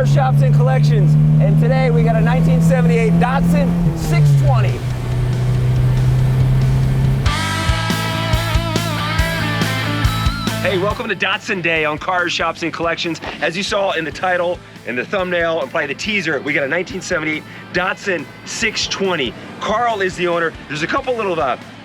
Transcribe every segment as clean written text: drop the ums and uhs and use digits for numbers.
Car Shops and Collections, and today we got a 1978 Datsun 620. Hey, welcome to Datsun Day on Car Shops and Collections. As you saw in the title, and the thumbnail, and probably the teaser, we got a 1978 Datsun 620. Karl is the owner. There's a couple little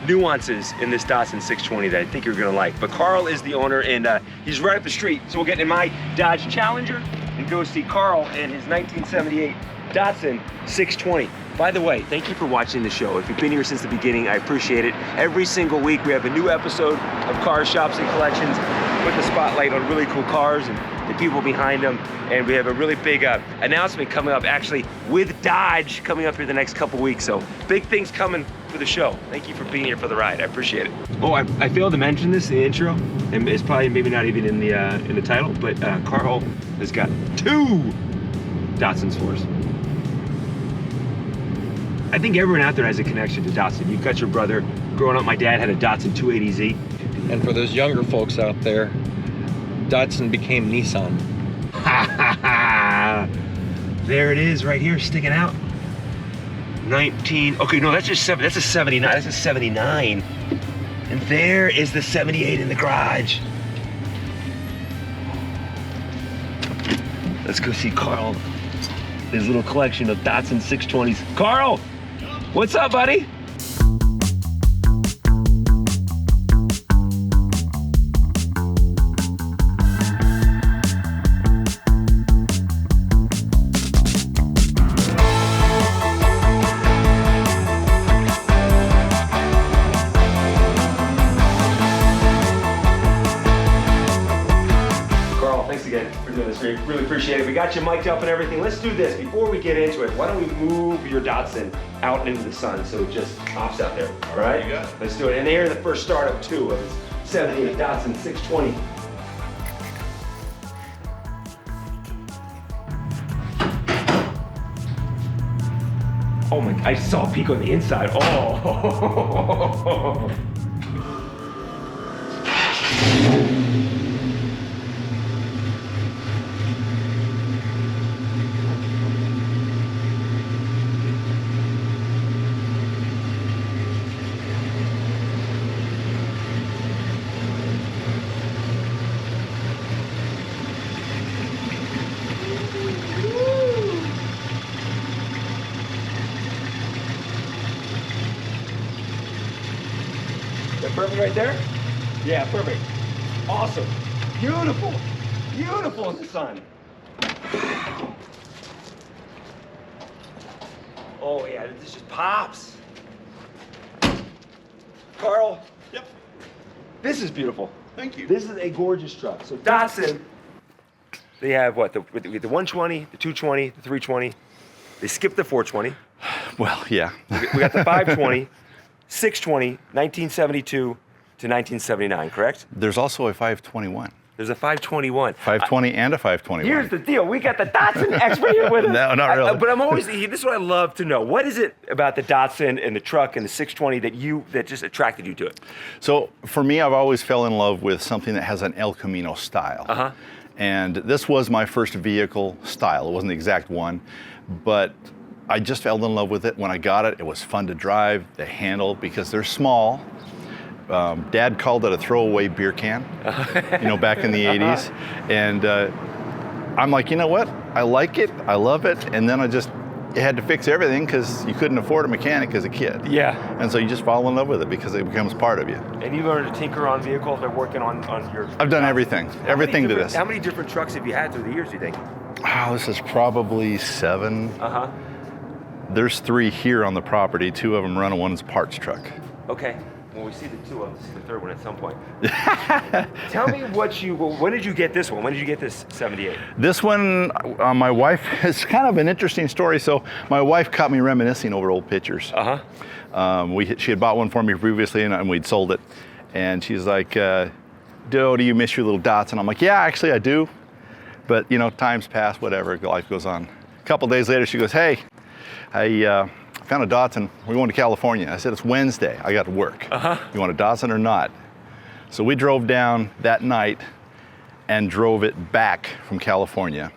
nuances in this Datsun 620 that I think you're gonna like, but Karl is the owner, and he's right up the street. So we'll get in my Dodge Challenger and go see Karl and his 1978 Datsun 620. By the way, thank you for watching the show. If you've been here since the beginning, I appreciate it. Every single week we have a new episode of Car Shops and Collections with the spotlight on really cool cars and the people behind them. And we have a really big announcement coming up, actually, with Dodge coming up here the next couple weeks. So big things coming for the show. Thank you for being here for the ride. I appreciate it. Oh, I failed to mention this in the intro, and it's probably maybe not even in the title, but Karl has got 2 Datsuns for us. I think everyone out there has a connection to Datsun. You've got your brother. Growing up, my dad had a Datsun 280Z. And for those younger folks out there, Datsun became Nissan. There it is, right here, sticking out. 19. Okay, no, that's just 7. That's a 79. That's a 79. And there is the 78 in the garage. Let's go see Karl. His little collection of Datsun 620s. Karl, what's up, buddy? We really appreciate it. We got you mic'd up and everything. Let's do this. Before we get into it, why don't we move your Datsun out into the sun so it just pops out there, all right? You got it. Let's do it. And here's the first startup too of his 78 Datsun 620. Oh my, I saw a peek on the inside. Oh. Perfect right there? Yeah, perfect. Awesome. Beautiful. Beautiful in the sun. Oh yeah, this just pops. Karl. Yep. This is beautiful. Thank you. This is a gorgeous truck. So Datsun, they have what? The 120, the 220, the 320. They skipped the 420. Well, yeah. We got the 520. 620, 1972 to 1979, correct? There's also a 521. There's a 521. 520 and a 521. Here's the deal. We got the Datsun expert here with us. No, not really. But I'm always, this is what I love to know. What is it about the Datsun and the truck and the 620 that just attracted you to it? So for me, I've always fell in love with something that has an El Camino style. Uh-huh. And this was my first vehicle style. It wasn't the exact one, but I just fell in love with it. When I got it, it was fun to drive, the handle, because they're small. Dad called it a throwaway beer can, back in the 80s. And I'm like, you know what? I like it, I love it. And then you had to fix everything because you couldn't afford a mechanic as a kid. Yeah. And so you just fall in love with it because it becomes part of you. And you learned to tinker on vehicles. They're working on your... I've done everything to this. How many different trucks have you had through the years, do you think? Oh, this is probably 7. Uh-huh. There's 3 here on the property. 2 of them run, and one's a parts truck. Okay. Well, we see the 2 of them. See the 3rd one at some point. Tell me when did you get this one? When did you get this 78? This one, my wife, it's kind of an interesting story. So my wife caught me reminiscing over old pictures. Uh-huh. She had bought one for me previously, and we'd sold it. And she's like, do you miss your little Datsun? I'm like, yeah, actually I do. But times pass, whatever, life goes on. A couple days later, she goes, hey, I found a Datsun. We're going to California. I said, it's Wednesday. I got to work. Uh-huh. You want a Datsun or not? So we drove down that night and drove it back from California.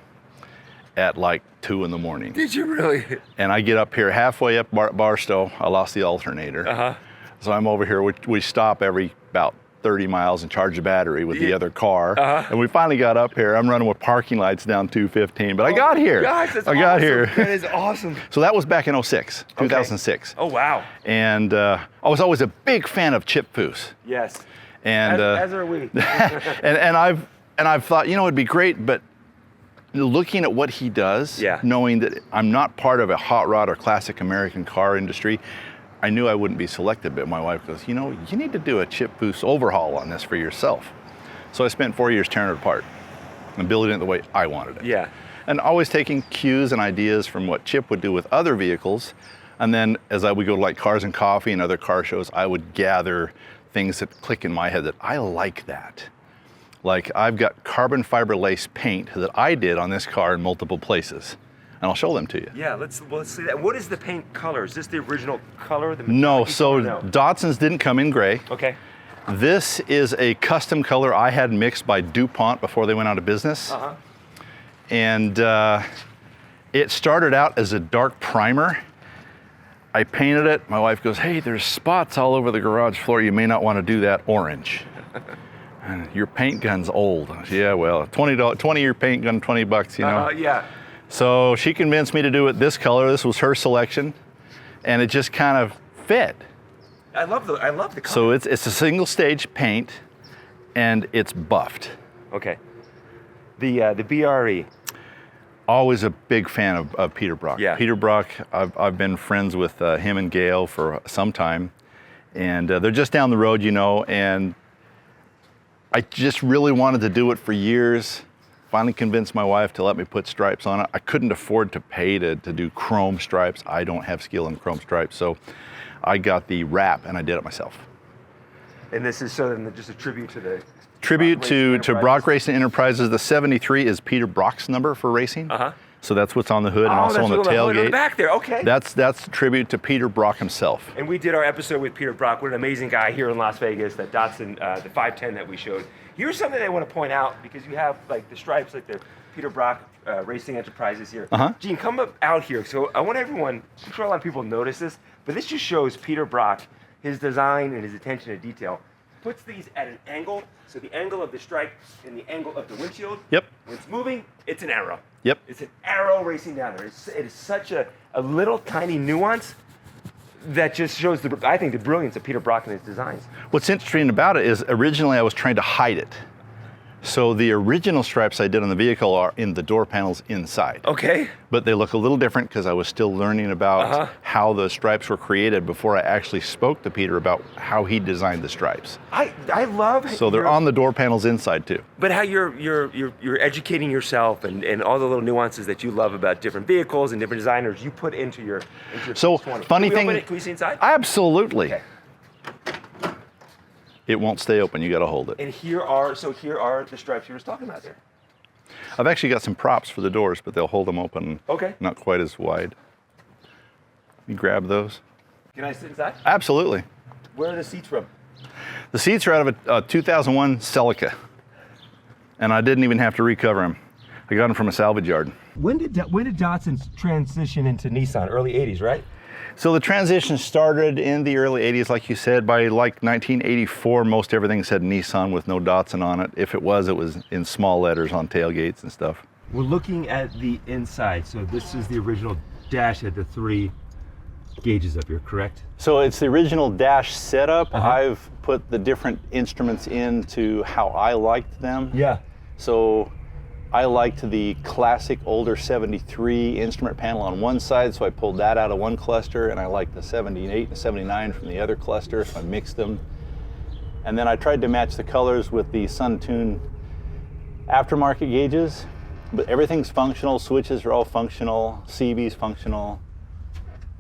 at like 2 in the morning. Did you really? And I get up here halfway up Barstow. I lost the alternator. So I'm over here. We stop every about 30 miles and charge the battery with the other car. And we finally got up here. I'm running with parking lights down 215, but I got here. Gosh, that's I got awesome. here. That is awesome. So that was back in 2006. Oh, wow. And I was always a big fan of Chip Foose. Yes. And as are we. and I've thought, you know, it'd be great, but looking at what he does, knowing that I'm not part of a hot rod or classic American car industry, I knew I wouldn't be selected. But my wife goes, you know, you need to do a Chip Foose overhaul on this for yourself. So I spent 4 years tearing it apart and building it the way I wanted it. Yeah. And always taking cues and ideas from what Chip would do with other vehicles. And then as I would go to like Cars and Coffee and other car shows, I would gather things that click in my head that I like that. Like I've got carbon fiber lace paint that I did on this car in multiple places. And I'll show them to you. Yeah, let's see that. What is the paint color? Is this the original color? No, so Datsuns didn't come in gray. Okay. This is a custom color I had mixed by DuPont before they went out of business. And it started out as a dark primer. I painted it. My wife goes, hey, there's spots all over the garage floor. You may not want to do that orange. And your paint gun's old. Yeah, well, 20-year paint gun, $20, you know? Yeah. So she convinced me to do it this color. This was her selection, and it just kind of fit. I love the color. So it's a single stage paint, and it's buffed. Okay. The BRE. Always a big fan of Peter Brock. Yeah. Peter Brock, I've been friends with him and Gail for some time, and they're just down the road, you know, and I just really wanted to do it for years. Finally convinced my wife to let me put stripes on it. I couldn't afford to pay to do chrome stripes. I don't have skill in chrome stripes, so I got the wrap and I did it myself. And this is so then just a tribute to the tribute to Brock Racing Enterprises. The 73 is Peter Brock's number for racing. So that's what's on the hood and also on the tailgate. On the back there, okay. That's a tribute to Peter Brock himself. And we did our episode with Peter Brock. What an amazing guy here in Las Vegas, that Datsun, the 510 that we showed. Here's something I want to point out, because you have like the stripes, like the Peter Brock Racing Enterprises here. Gene, come up out here. So I want everyone, I'm sure a lot of people notice this, but this just shows Peter Brock, his design and his attention to detail. Puts these at an angle, so the angle of the stripe and the angle of the windshield. Yep. When it's moving, it's an arrow. Yep. It's an arrow racing down there. It is such a little tiny nuance that just shows, I think, the brilliance of Peter Brock and his designs. What's interesting about it is originally I was trying to hide it. So the original stripes I did on the vehicle are in the door panels inside. Okay. But they look a little different because I was still learning about how the stripes were created before I actually spoke to Peter about how he designed the stripes. I love. So they're on the door panels inside too. But how you're educating yourself and all the little nuances that you love about different vehicles and different designers you put into your. So 20. funny thing. Can we see inside? Absolutely. Okay. It won't stay open. You got to hold it. And here are the stripes you were talking about there. I've actually got some props for the doors, but they'll hold them open. Okay. Not quite as wide. You grab those. Can I sit inside? Absolutely. Where are the seats from? The seats are out of a 2001 Celica, and I didn't even have to recover them. I got them from a salvage yard. When did Datsun transition into Nissan? Early 80s, right? So the transition started in the early 80s, like you said. By like 1984, most everything said Nissan with no Datsun on it. If it was in small letters on tailgates and stuff. We're looking at the inside. So this is the original dash at the 3 gauges up here, correct? So it's the original dash setup. I've put the different instruments into how I liked them. Yeah. So I liked the classic older 73 instrument panel on one side, so I pulled that out of one cluster, and I liked the 78 and 79 from the other cluster, so I mixed them. And then I tried to match the colors with the Sun-Tune aftermarket gauges, but everything's functional, switches are all functional, CV's functional.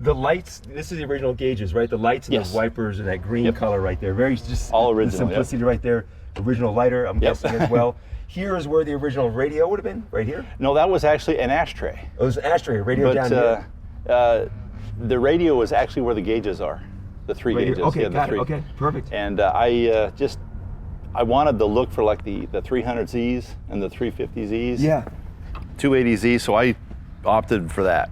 The lights, this is the original gauges, right? The lights and the wipers and that green color right there. Very just all original. The simplicity right there. Original lighter, I'm guessing as well. Here is where the original radio would have been, right here? No, that was actually an ashtray. Oh, it was an ashtray, a radio down here. The radio was actually where the gauges are, the 3 gauges. Okay, yeah, got it. Okay, perfect. And I wanted the look for like the 300Zs and the 350Zs. Yeah. 280Z, so I opted for that.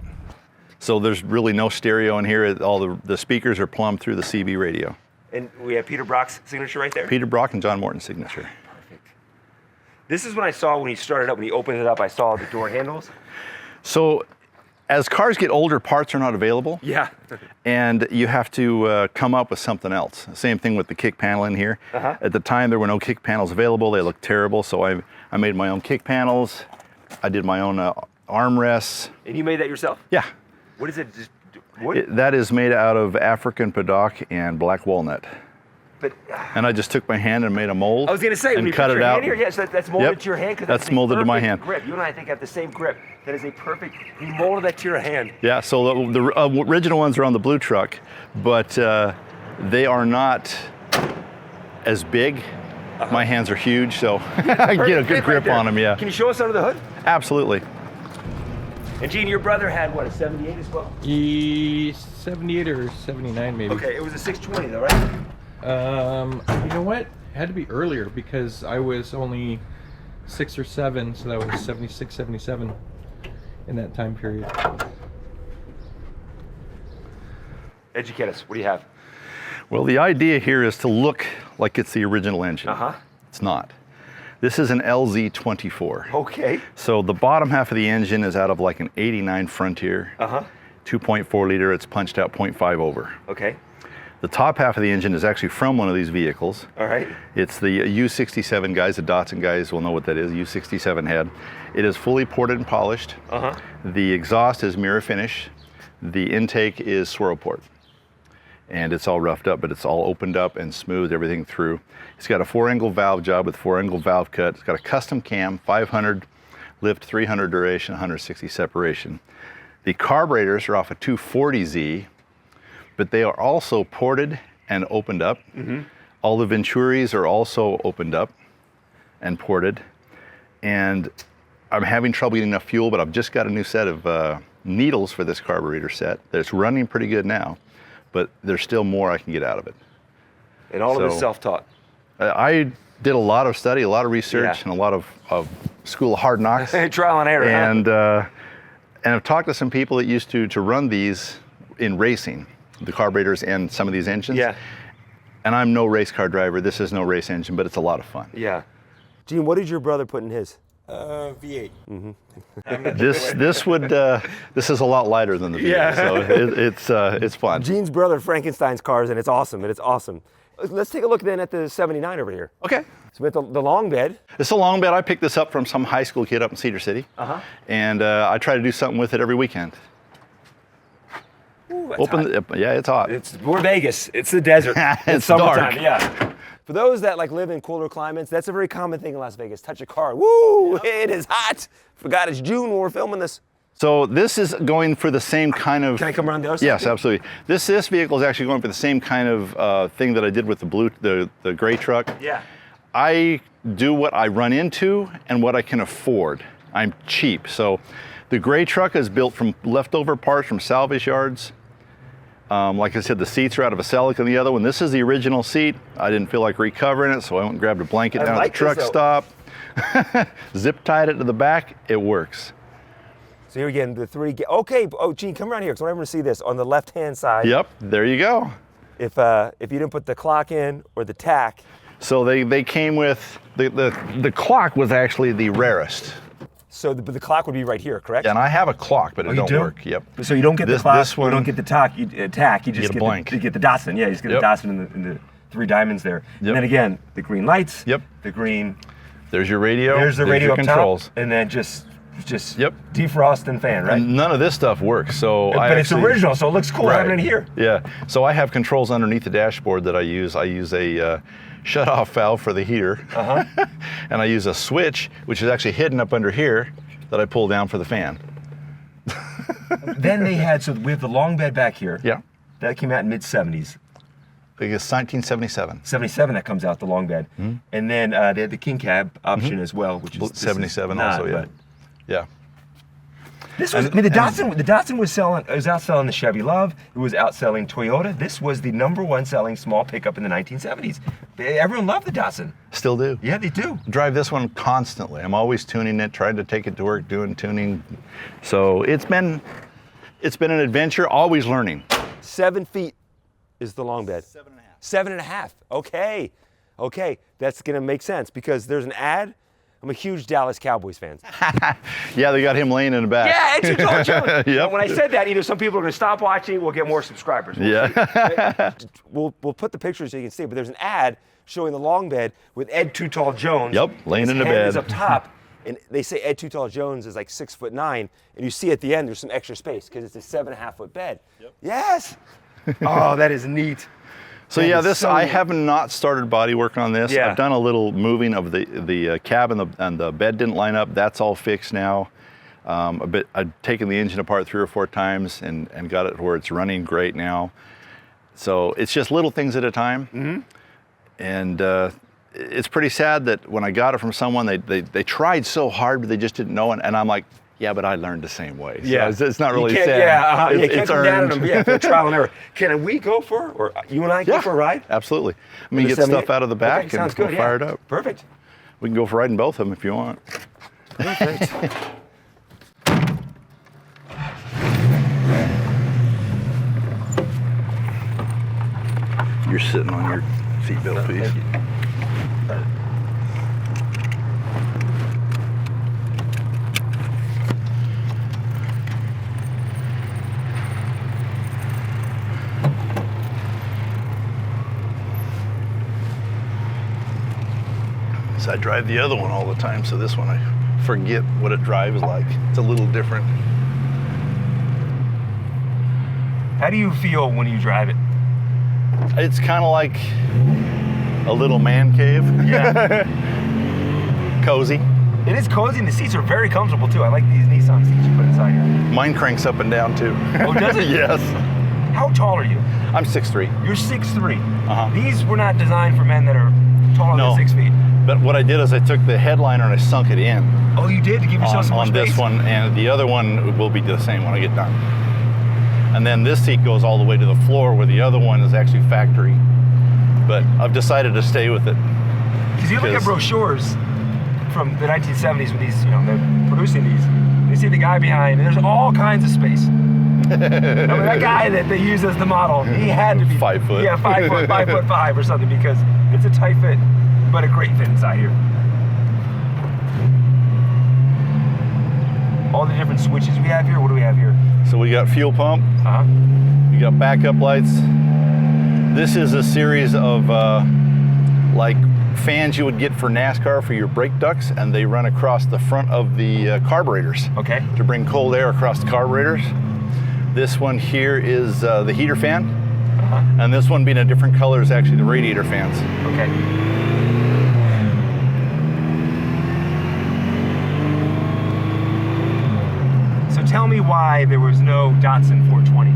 So there's really no stereo in here. All the speakers are plumbed through the CB radio. And we have Peter Brock's signature right there? Peter Brock and John Morton's signature. Perfect. This is when I saw when you started up, when you opened it up, I saw the door handles. So as cars get older, parts are not available. Yeah. And you have to come up with something else. Same thing with the kick panel in here. At the time, there were no kick panels available. They looked terrible, so I made my own kick panels. I did my own armrests. And you made that yourself? Yeah. What is it? Just wood? That is made out of African paddock and black walnut. But and I just took my hand and made a mold. I was going to say, when you cut put it your out. hand here, yes, that's molded to your hand. That's molded to my hand. Grip. You and I think have the same grip. That is a perfect. You molded that to your hand. Yeah. So the original ones are on the blue truck, but they are not as big. My hands are huge, so I get a good grip on them. Yeah. Can you show us under the hood? Absolutely. And Gene, your brother had what, a 78 as well? 78 or 79 maybe. Okay, it was a 620 though, right? You know what? It had to be earlier because I was only 6 or 7, so that was 76, 77 in that time period. Educate us. What do you have? Well, the idea here is to look like it's the original engine. Uh-huh. It's not. This is an LZ24. Okay. So the bottom half of the engine is out of like an 89 Frontier. 2.4 liter, it's punched out 0.5 over. Okay. The top half of the engine is actually from one of these vehicles. All right. It's the U67 guys, the Datsun guys will know what that is, U67 head. It is fully ported and polished. The exhaust is mirror finish. The intake is swirl port. And it's all roughed up, but it's all opened up and smoothed everything through. It's got a 4-angle valve job with 4-angle valve cut. It's got a custom cam, 500 lift, 300 duration, 160 separation. The carburetors are off a 240Z, but they are also ported and opened up. All the Venturis are also opened up and ported. And I'm having trouble getting enough fuel, but I've just got a new set of needles for this carburetor set that's running pretty good now. But there's still more I can get out of it. And all of it self-taught. I did a lot of study, a lot of research, and a lot of school of hard knocks. Trial and error. And I've talked to some people that used to run these in racing, the carburetors and some of these engines. Yeah. And I'm no race car driver. This is no race engine, but it's a lot of fun. Yeah. Gene, what did your brother put in his? V8. This is a lot lighter than the V8, so it's fun. Gene's brother Frankenstein's cars, and it's awesome. Let's take a look then at the 79 over here. Okay. So with the long bed. It's a long bed. I picked this up from some high school kid up in Cedar City, and I try to do something with it every weekend. Ooh, yeah, it's hot. We're Vegas. It's the desert. It's summertime. Dark. Yeah. For those that live in cooler climates, that's a very common thing in Las Vegas. Touch a car. Woo! It is hot. Forgot it's June when we're filming this. So this is going for the same kind of. Can I come around the other side? Yes, absolutely. This vehicle is actually going for the same kind of thing that I did with the gray truck. Yeah. I do what I run into and what I can afford. I'm cheap, so the gray truck is built from leftover parts from salvage yards. Like I said, the seats are out of a Celica and the other one. This is the original seat. I didn't feel like recovering it, so I went and grabbed a blanket down at the truck stop. Zip tied it to the back. It works. So here again, the three. Okay. Oh, Gene, come around here because I want to see this on the left-hand side. Yep. There you go. If you didn't put the clock in or the tack. So they came with the clock was actually the rarest. So the clock would be right here, correct? Yeah, and I have a clock, but it don't work. Yep. So you don't get the clock, you don't get the tack. You just get blank. You get the Datsun. Yeah, you just get the Datsun in the 3 diamonds there. And then again, the green lights. Yep. The green. There's your radio. There's the radio your controls. Top, and then just defrost and fan, right? And none of this stuff works. So but it's original, so it looks cool having it here. Yeah. So I have controls underneath the dashboard that I use. I use a shut-off valve for the heater, and I use a switch, which is actually hidden up under here, that I pull down for the fan. Then we have the long bed back here. Yeah. That came out in mid-70s. I guess 1977. 77 that comes out, the long bed. And then they had the king cab option as well, which is 77 also, yeah. Yeah. This was, the Datsun was outselling the Chevy Love. It was outselling Toyota. This was the #1 selling small pickup in the 1970s. Everyone loved the Datsun. Still do. Yeah, they do. Drive this one constantly. I'm always tuning it, trying to take it to work, doing tuning. So it's been an adventure, always learning. 7 feet is the long bed. 7.5. 7.5. Okay. Okay. That's going to make sense because there's an ad. I'm a huge Dallas Cowboys fan. Yeah, they got him laying in the back. Yeah, it's Jones. Yep. When I said that, some people are going to stop watching. We'll get more subscribers. Yeah. We'll put the pictures so you can see. But there's an ad showing the long bed with Ed Too Tall Jones. Yep, laying in the His hand bed. is up top, and they say Ed Too Tall Jones is like 6'9", and you see at the end there's some extra space because it's a 7.5 foot bed. Yep. Yes. Oh, that is neat. So That yeah, is this so I neat. have not started body work on this. Yeah. I've done a little moving of the cab and the bed didn't line up. That's all fixed now. I've taken the engine apart 3 or 4 times and got it where it's running great now. So it's just little things at a time. Mm-hmm. And it's pretty sad that when I got it from someone, they tried so hard, but they just didn't know. And I'm like, yeah, but I learned the same way. So Yeah. it's not really You can't- sad. Yeah, you can't It's come down on earned. them. Yeah, for trial and error. Can we go or you and I go for a ride? Absolutely. I mean, The get 78? stuff out of the back Okay, sounds and good, we'll fire it yeah. up. Perfect. We can go for riding both of them if you want. Perfect. You're sitting on your seatbelt piece. So I drive the other one all the time, so this one I forget what a drive is like. It's a little different. How do you feel when you drive it? It's kind of like a little man cave. Yeah. Cozy. It is cozy and the seats are very comfortable too. I like these Nissan seats you put inside here. Mine cranks up and down too. Oh, does it? Yes. How tall are you? I'm 6'3". You're 6'3". Uh-huh. These were not designed for men that are taller No. than 6 feet. But what I did is I took the headliner and I sunk it in Oh, you did to give yourself some more on space? this one, and the other one will be the same when I get done. And then this seat goes all the way to the floor where the other one is actually factory. But I've decided to stay with it. Because you look at Because- brochures from the 1970s when these, they're producing these. You see the guy behind, and there's all kinds of space. I mean, that guy that they use as the model, he had to be 5 foot. Yeah, 5 foot, 5'5" or something, because it's a tight fit, but a great fit inside here. All the different switches we have here. What do we have here? So we got fuel pump, Uh huh. we got backup lights. This is a series of like fans you would get for NASCAR for your brake ducts, and they run across the front of the carburetors Okay. to bring cold air across the carburetors. This one here is the heater fan, and this one being a different color is actually the radiator fans. Okay. So tell me why there was no Datsun 420.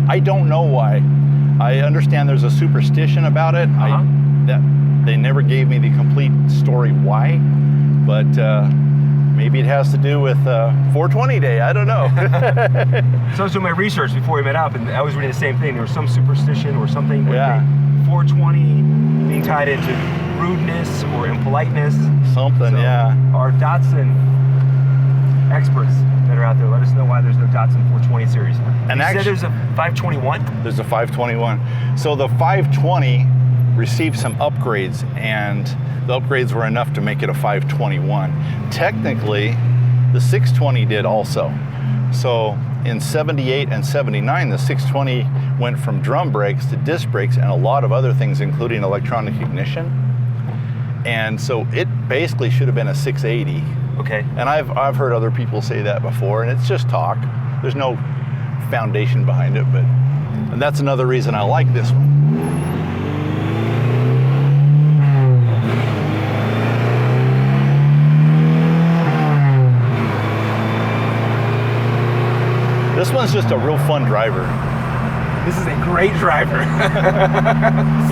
I don't know why. I understand there's a superstition about it. That they never gave me the complete story why, but maybe it has to do with 420 day. I don't know. So I was doing my research before we met up, and I was reading the same thing. There was some superstition or something with Yeah. the 420 being tied into rudeness or impoliteness. Something, So yeah. our Datsun experts that are out there, let us know why there's no Datsun 420 series. And You said actu- there's a 521? There's a 521. So the 520 received some upgrades, and the upgrades were enough to make it a 521. Technically, the 620 did also. So in 78 and 79, the 620 went from drum brakes to disc brakes and a lot of other things, including electronic ignition. And so it basically should have been a 680. Okay. And I've heard other people say that before, and it's just talk. There's no foundation behind it, and that's another reason I like this one. This one's just a real fun driver. This is a great driver.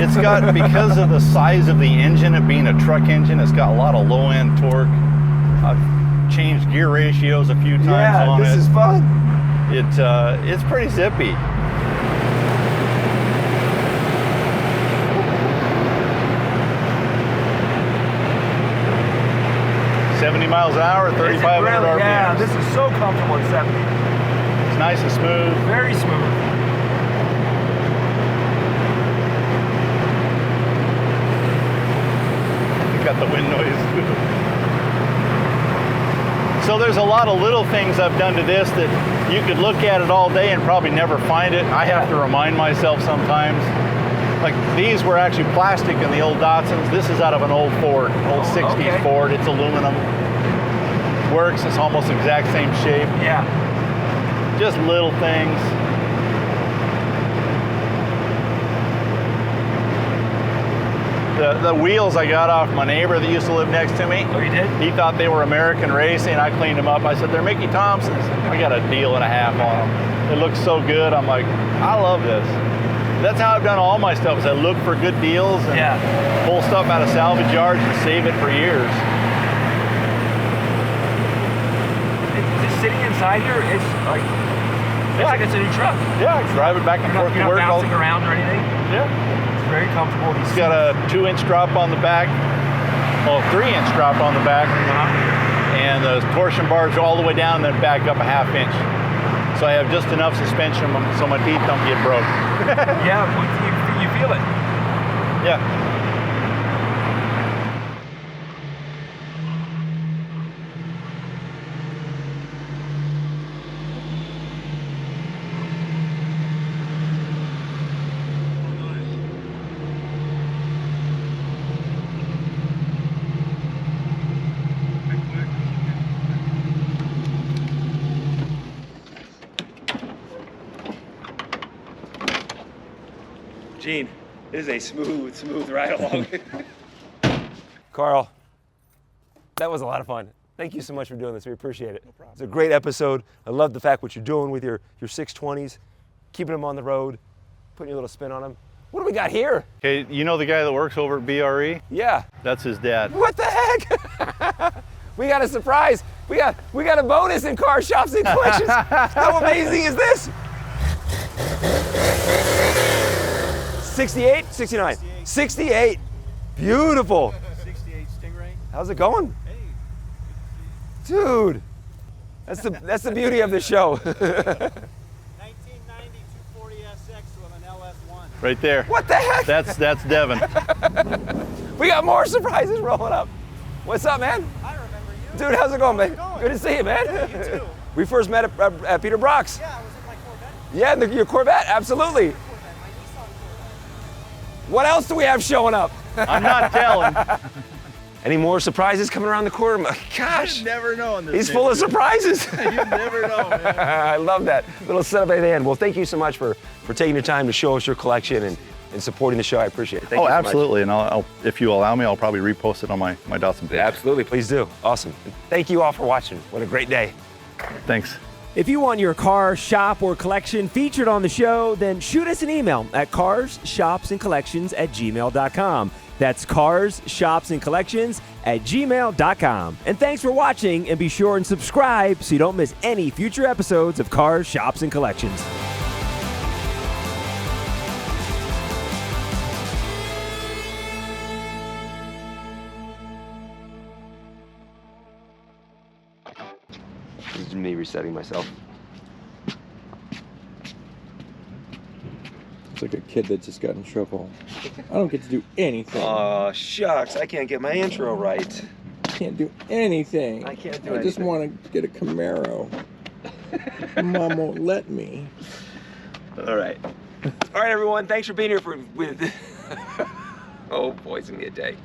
It's got, because of the size of the engine, it being a truck engine, it's got a lot of low-end torque. I've changed gear ratios a few times on it. this is fun. It's pretty zippy. 70 miles an hour at 3,500 RPM. Yeah, this is so comfortable at 70. It's nice and smooth. Very smooth. Got the wind noise. So there's a lot of little things I've done to this that you could look at it all day and probably never find it. I have to remind myself sometimes. Like these were actually plastic in the old Datsuns. This is out of an old Ford, old 60s Ford. It's aluminum. Works, it's almost the exact same shape. Yeah. Just little things. The wheels I got off my neighbor that used to live next to me. Oh, you did? He thought they were American Racing. I cleaned them up. I said, they're Mickey Thompson's. I got a deal and a half on them. It looks so good. I'm like, I love this. That's how I've done all my stuff, is I look for good deals and pull stuff out of salvage yards and save it for years. Just sitting inside here, it's like, like it's a new truck. Yeah, I can drive it back and forth to You're work. not bouncing around or anything? Yeah. Very comfortable. It's got a 2-inch drop on the back, well, 3-inch drop on the back, and the torsion bars all the way down, then back up a 1/2 inch. So I have just enough suspension so my teeth don't get broke. Yeah, you feel it. Yeah. Gene, this is a smooth ride along. Carl, that was a lot of fun. Thank you so much for doing this. We appreciate it. No problem. It's a great episode. I love the fact what you're doing with your 620s, keeping them on the road, putting your little spin on them. What do we got here? Okay, you know the guy that works over at BRE? Yeah. That's his dad. What the heck? We got a surprise. We got a bonus in Car Shops and Collections. How amazing is this? 68, 69, 68. Beautiful. 68 Stingray. How's it going? Hey. Dude, that's the beauty of the show. 1990 240 SX with an LS1. Right there. What the heck? That's Devin. We got more surprises rolling up. What's up, man? I remember you. Dude, how's it going, man? How's it going? Good to see you, man. Yeah, you too. We first met at Peter Brock's. Yeah, I was in my Corvette. Yeah, your Corvette, absolutely. My Nissan Corvette. What else do we have showing up? I'm not telling. Any more surprises coming around the corner? My gosh, You never know in this he's full of surprises. You never know, man. I love that little setup at the end. Well, thank you so much for taking the time to show us your collection and supporting the show. I appreciate it. Thank you so much. Absolutely. And I'll, if you allow me, I'll probably repost it on my Datsun page. Absolutely, please do. Awesome. Thank you all for watching. What a great day. Thanks. If you want your car, shop, or collection featured on the show, then shoot us an email at carshopsandcollections@gmail.com. That's carshopsandcollections@gmail.com. And thanks for watching, and be sure and subscribe so you don't miss any future episodes of Cars, Shops, and Collections. This is me resetting myself. It's like a kid that just got in trouble. I don't get to do anything. Oh, shucks. I can't get my intro right. I can't do anything. I can't do I just anything. want to get a Camaro. Mom won't let me. All right. All right, everyone. Thanks for being here with... Oh, boy, it's going to be a day.